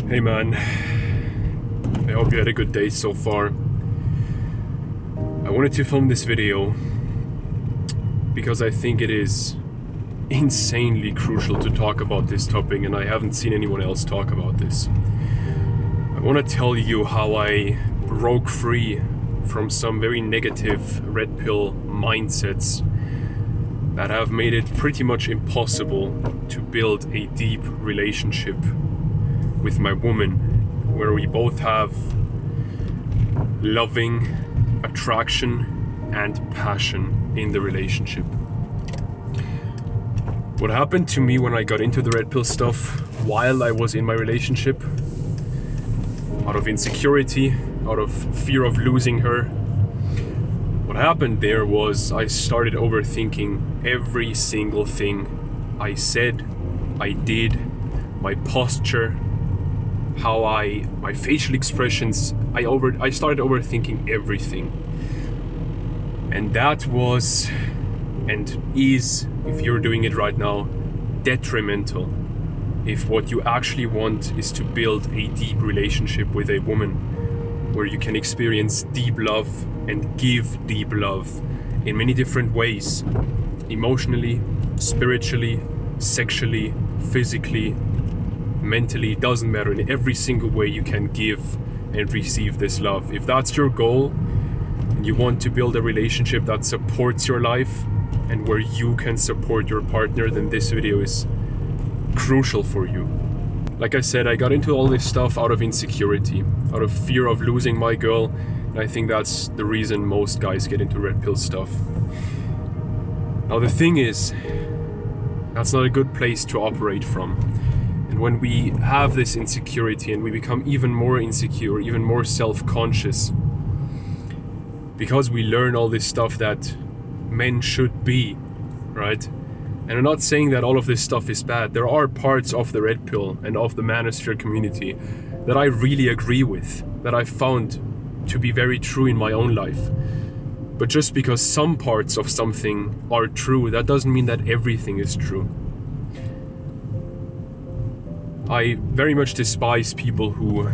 Hey man, I hope you had a good day so far. I wanted to film this video because I think it is insanely crucial to talk about this topic, and I haven't seen anyone else talk about this. I want to tell you how I broke free from some very negative red pill mindsets that have made it pretty much impossible to build a deep relationship with my woman, where we both have loving attraction and passion in the relationship. What happened to me when I got into the red pill stuff while I was in my relationship, out of insecurity, out of fear of losing her, what happened there was I started overthinking every single thing I said, I did, my posture, my facial expressions. I started overthinking everything. And that was, and is, if you're doing it right now, detrimental. If what you actually want is to build a deep relationship with a woman, where you can experience deep love and give deep love in many different ways, emotionally, spiritually, sexually, physically, mentally, doesn't matter. In every single way you can give and receive this love. If that's your goal and you want to build a relationship that supports your life and where you can support your partner, then this video is crucial for you. Like I said, I got into all this stuff out of insecurity, out of fear of losing my girl, and I think that's the reason most guys get into red pill stuff. Now the thing is, that's not a good place to operate from. And when we have this insecurity and we become even more insecure, even more self-conscious, because we learn all this stuff that men should be, right? And I'm not saying that all of this stuff is bad. There are parts of the red pill and of the manosphere community that I really agree with, that I found to be very true in my own life. But just because some parts of something are true, that doesn't mean that everything is true. I very much despise people who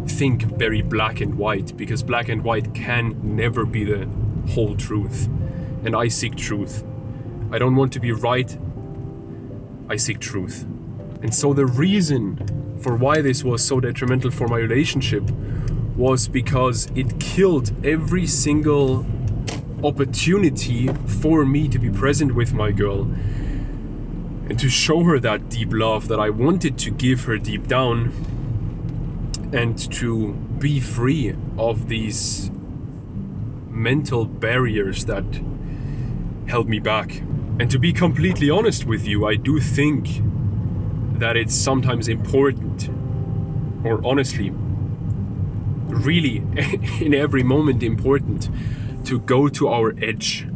think very black and white, because black and white can never be the whole truth. And I seek truth. I don't want to be right. I seek truth. And so the reason for why this was so detrimental for my relationship was because it killed every single opportunity for me to be present with my girl and to show her that deep love that I wanted to give her deep down, and to be free of these mental barriers that held me back. And to be completely honest with you, I do think that it's sometimes important, or honestly, really in every moment important, to go to our edge,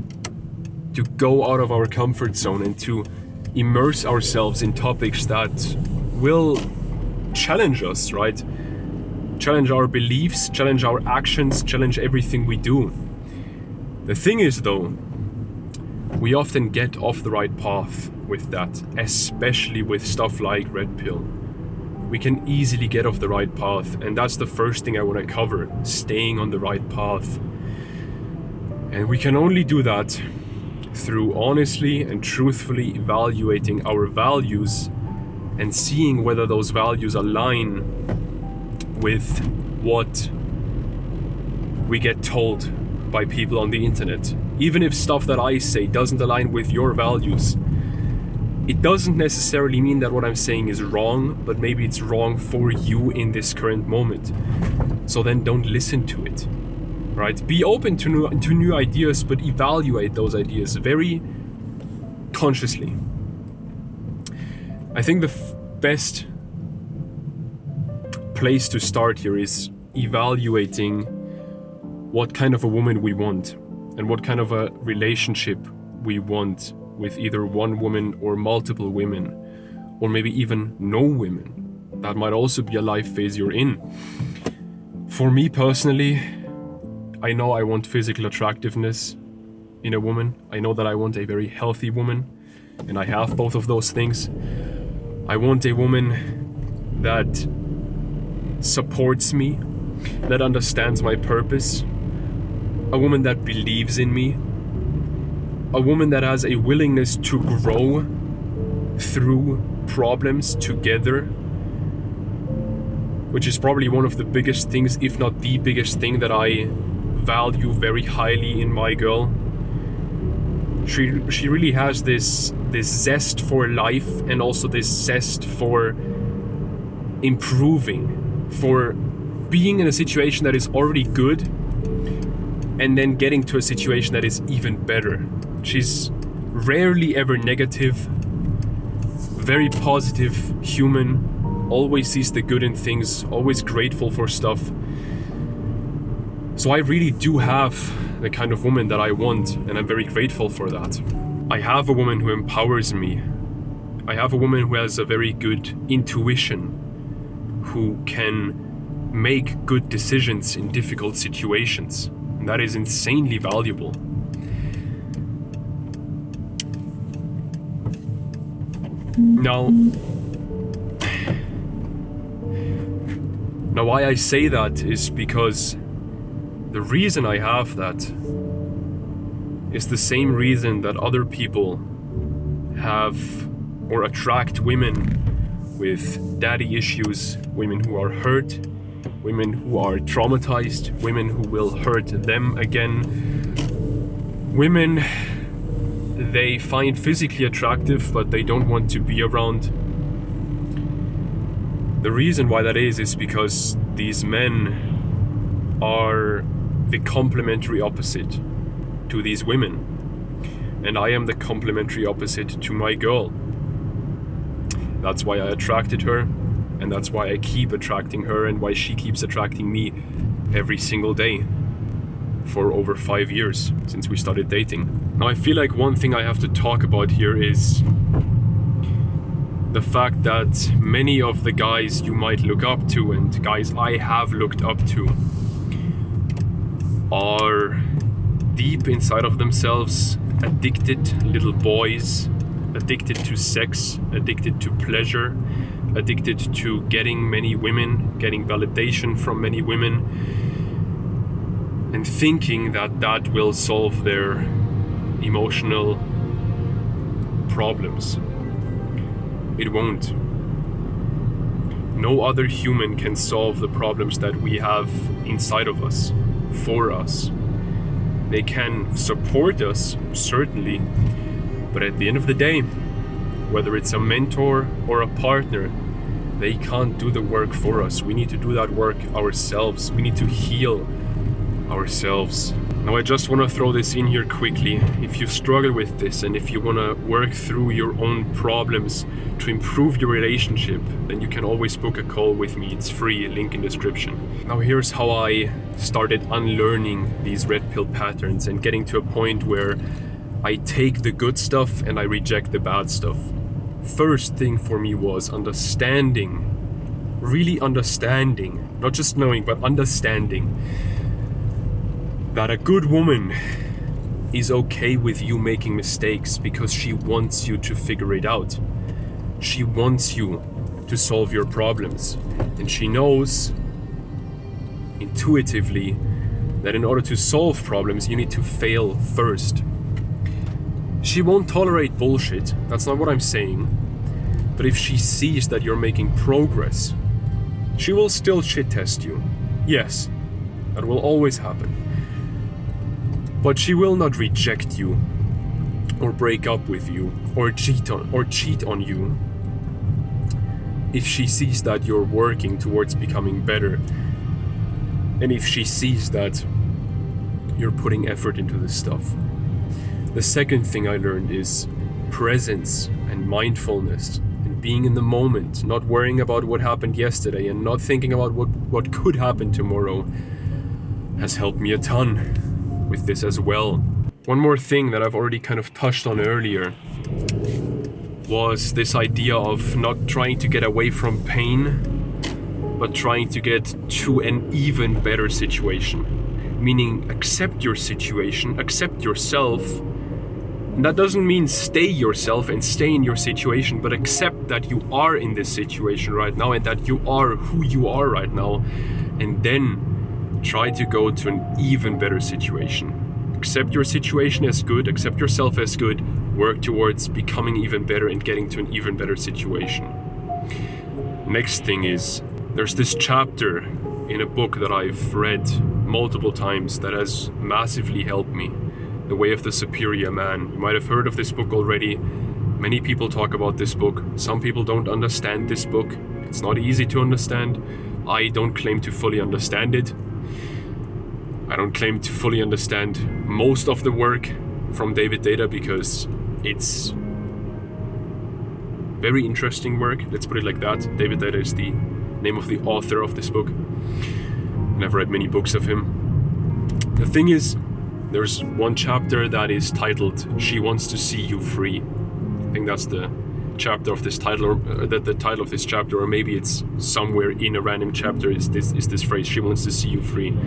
to go out of our comfort zone and to immerse ourselves in topics that will challenge us, right? Challenge our beliefs, challenge our actions, challenge everything we do. The thing is though, we often get off the right path with that, especially with stuff like red pill. We can easily get off the right path, and that's the first thing I want to cover, staying on the right path. And we can only do that through honestly and truthfully evaluating our values and seeing whether those values align with what we get told by people on the internet. Even if stuff that I say doesn't align with your values, it doesn't necessarily mean that what I'm saying is wrong, but maybe it's wrong for you in this current moment. So then don't listen to it, right? Be open to new ideas, but evaluate those ideas very consciously. I think the best place to start here is evaluating what kind of a woman we want and what kind of a relationship we want with either one woman or multiple women, or maybe even no women. That might also be a life phase you're in. For me personally, I know I want physical attractiveness in a woman. I know that I want a very healthy woman, and I have both of those things. I want a woman that supports me, that understands my purpose, a woman that believes in me, a woman that has a willingness to grow through problems together, which is probably one of the biggest things, if not the biggest thing, that I value very highly in my girl. She really has this zest for life, and also this zest for improving, for being in a situation that is already good and then getting to a situation that is even better. She's rarely ever negative, very positive human, always sees the good in things, always grateful for stuff. So I really do have the kind of woman that I want, and I'm very grateful for that. I have a woman who empowers me. I have a woman who has a very good intuition, who can make good decisions in difficult situations. And that is insanely valuable. Now why I say that is because the reason I have that is the same reason that other people have or attract women with daddy issues, women who are hurt, women who are traumatized, women who will hurt them again, women they find physically attractive but they don't want to be around. The reason why that is because these men are the complementary opposite to these women, and I am the complementary opposite to my girl. That's why I attracted her, and that's why I keep attracting her, and why she keeps attracting me every single day for over 5 years since we started dating. Now I feel like one thing I have to talk about here is the fact that many of the guys you might look up to, and guys I have looked up to, are deep inside of themselves addicted little boys, addicted to sex, addicted to pleasure, addicted to getting many women, getting validation from many women, and thinking that that will solve their emotional problems. It won't. No other human can solve the problems that we have inside of us, for us. They can support us, certainly, but at the end of the day, whether it's a mentor or a partner, they can't do the work for us. We need to do that work ourselves. We need to heal ourselves. Now I just want to throw this in here quickly. If you struggle with this, and if you want to work through your own problems to improve your relationship, then you can always book a call with me. It's free, link in description. Now here's how I started unlearning these red pill patterns and getting to a point where I take the good stuff and I reject the bad stuff. First thing for me was understanding, really understanding, not just knowing, but understanding that a good woman is okay with you making mistakes because she wants you to figure it out. She wants you to solve your problems. And she knows intuitively that in order to solve problems, you need to fail first. She won't tolerate bullshit, that's not what I'm saying. But if she sees that you're making progress, she will still shit test you. Yes, that will always happen. But she will not reject you, or break up with you, or cheat on you, if she sees that you're working towards becoming better, and if she sees that you're putting effort into this stuff. The second thing I learned is presence and mindfulness, and being in the moment, not worrying about what happened yesterday and not thinking about what could happen tomorrow, has helped me a ton with this as well. One more thing that I've already kind of touched on earlier was this idea of not trying to get away from pain, but trying to get to an even better situation. Meaning, accept your situation, accept yourself, And that doesn't mean stay yourself and stay in your situation, but accept that you are in this situation right now and that you are who you are right now, and then try to go to an even better situation. Accept your situation as good, accept yourself as good, work towards becoming even better and getting to an even better situation. Next thing is, there's this chapter in a book that I've read multiple times that has massively helped me. The Way of the Superior Man. You might have heard of this book already. Many people talk about this book. Some people don't understand this book. It's not easy to understand. I don't claim to fully understand it. I don't claim to fully understand most of the work from David Deida because it's very interesting work. Let's put it like that. David Deida is the name of the author of this book. I've read many books of him. The thing is, there's one chapter that is titled "She Wants to See You Free." I think that's the chapter of this title, or the title of this chapter, or maybe it's somewhere in a random chapter. Is this phrase? She wants to see you free.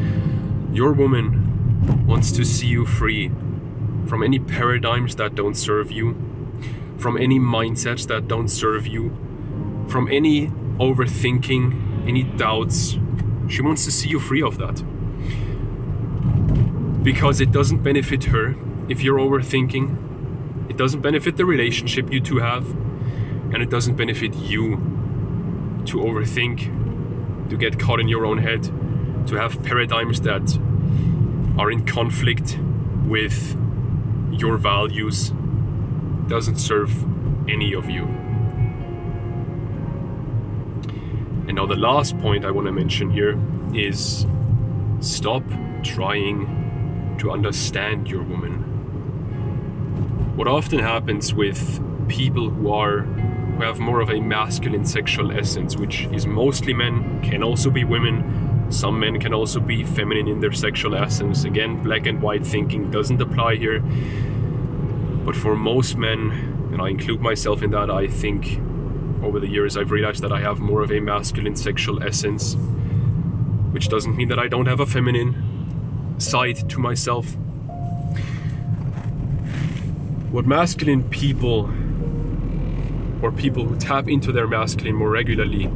Your woman wants to see you free from any paradigms that don't serve you, from any mindsets that don't serve you, from any overthinking, any doubts. She wants to see you free of that. Because it doesn't benefit her if you're overthinking. It doesn't benefit the relationship you two have. And it doesn't benefit you to overthink, to get caught in your own head, to have paradigms that are in conflict with your values. It doesn't serve any of you. And now the last point I want to mention here is stop trying to understand your woman. What often happens with people who have more of a masculine sexual essence, which is mostly men, can also be women. Some men can also be feminine in their sexual essence. Again, black and white thinking doesn't apply here. But for most men, and I include myself in that, I think over the years I've realized that I have more of a masculine sexual essence, which doesn't mean that I don't have a feminine side to myself. What masculine people, or people who tap into their masculine more regularly,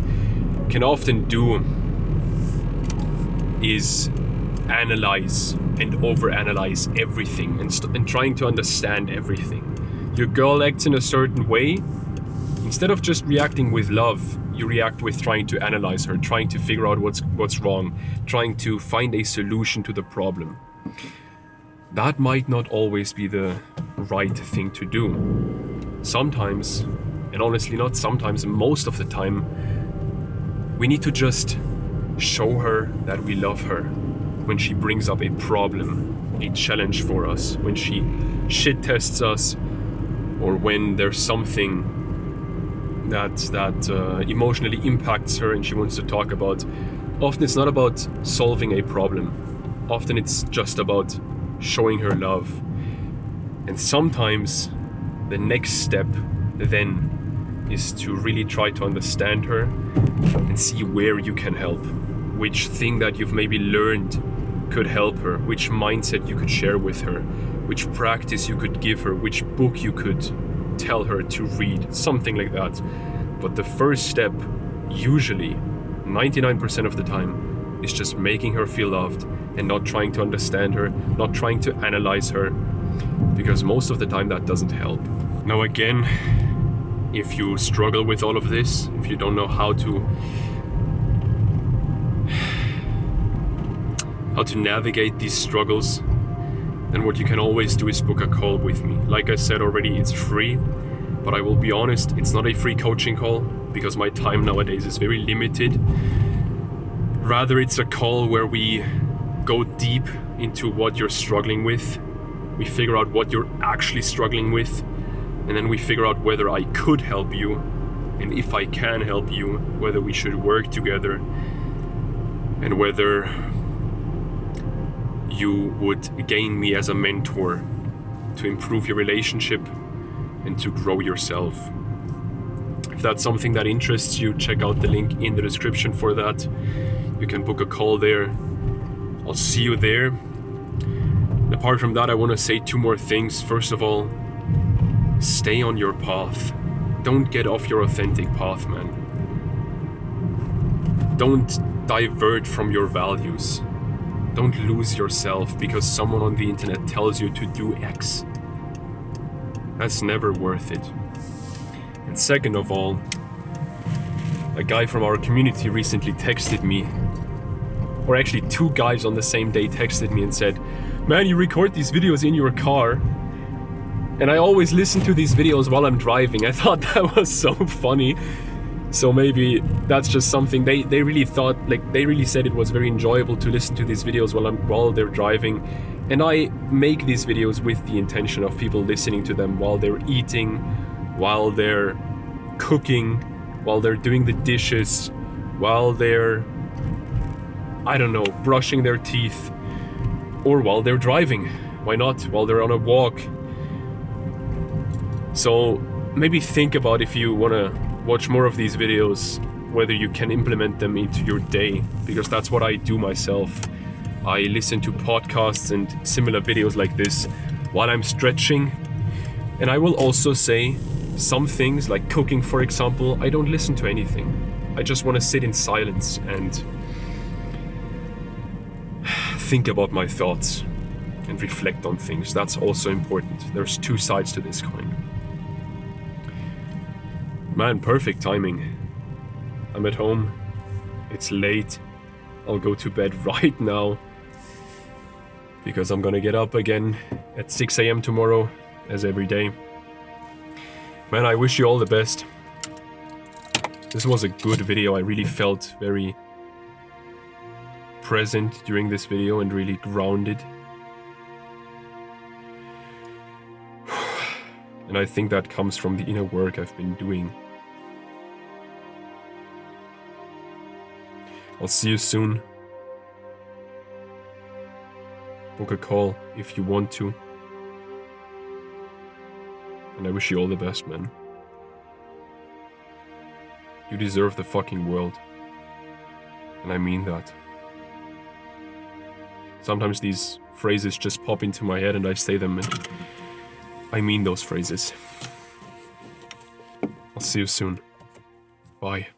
can often do is analyze and overanalyze everything and trying to understand everything. Your girl acts in a certain way. Instead of just reacting with love, you react with trying to analyze her, trying to figure out what's wrong, trying to find a solution to the problem. That might not always be the right thing to do. Sometimes, and honestly not sometimes, most of the time, we need to just show her that we love her when she brings up a problem, a challenge for us, when she shit tests us, or when there's something that emotionally impacts her and she wants to talk about. Often it's not about solving a problem. Often it's just about showing her love. And sometimes the next step then is to really try to understand her and see where you can help. Which thing that you've maybe learned could help her, which mindset you could share with her, which practice you could give her, which book you could tell her to read, something like that. But the first step, usually 99% of the time, is just making her feel loved and not trying to understand her, not trying to analyze her, because most of the time that doesn't help. Now again, if you struggle with all of this, if you don't know how to navigate these struggles, then what you can always do is book a call with me. Like I said already, it's free, but I will be honest, it's not a free coaching call because my time nowadays is very limited. Rather, it's a call where we go deep into what you're struggling with. We figure out what you're actually struggling with, and then we figure out whether I could help you, and if I can help you, whether we should work together, and whether you would gain me as a mentor to improve your relationship and to grow yourself. If that's something that interests you, check out the link in the description for that. You can book a call there. I'll see you there. And apart from that, I want to say two more things. First of all, Stay on your path. Don't get off your authentic path, man. Don't divert from your values. Don't lose yourself because someone on the internet tells you to do X. That's never worth it. And second of all, a guy from our community recently texted me, or actually 2 guys on the same day texted me and said, "Man, you record these videos in your car, and I always listen to these videos while I'm driving." I thought that was so funny. So maybe that's just something they really thought, like they really said it was very enjoyable to listen to these videos while they're driving. And I make these videos with the intention of people listening to them while they're eating, while they're cooking, while they're doing the dishes, while they're, I don't know, brushing their teeth, or while they're driving. Why not? While they're on a walk. So maybe think about, if you want to watch more of these videos, whether you can implement them into your day, because that's what I do myself. I listen to podcasts and similar videos like this while I'm stretching. And I will also say some things, like cooking for example, I don't listen to anything. I just want to sit in silence and think about my thoughts and reflect on things. That's also important. There's 2 sides to this coin. Man, perfect timing. I'm at home. It's late. I'll go to bed right now, because I'm gonna get up again at 6 a.m. tomorrow, as every day. Man, I wish you all the best. This was a good video. I really felt very present during this video and really grounded. And I think that comes from the inner work I've been doing. I'll see you soon. Book a call if you want to. And I wish you all the best, man. You deserve the fucking world. And I mean that. Sometimes these phrases just pop into my head and I say them, and I mean those phrases. I'll see you soon. Bye.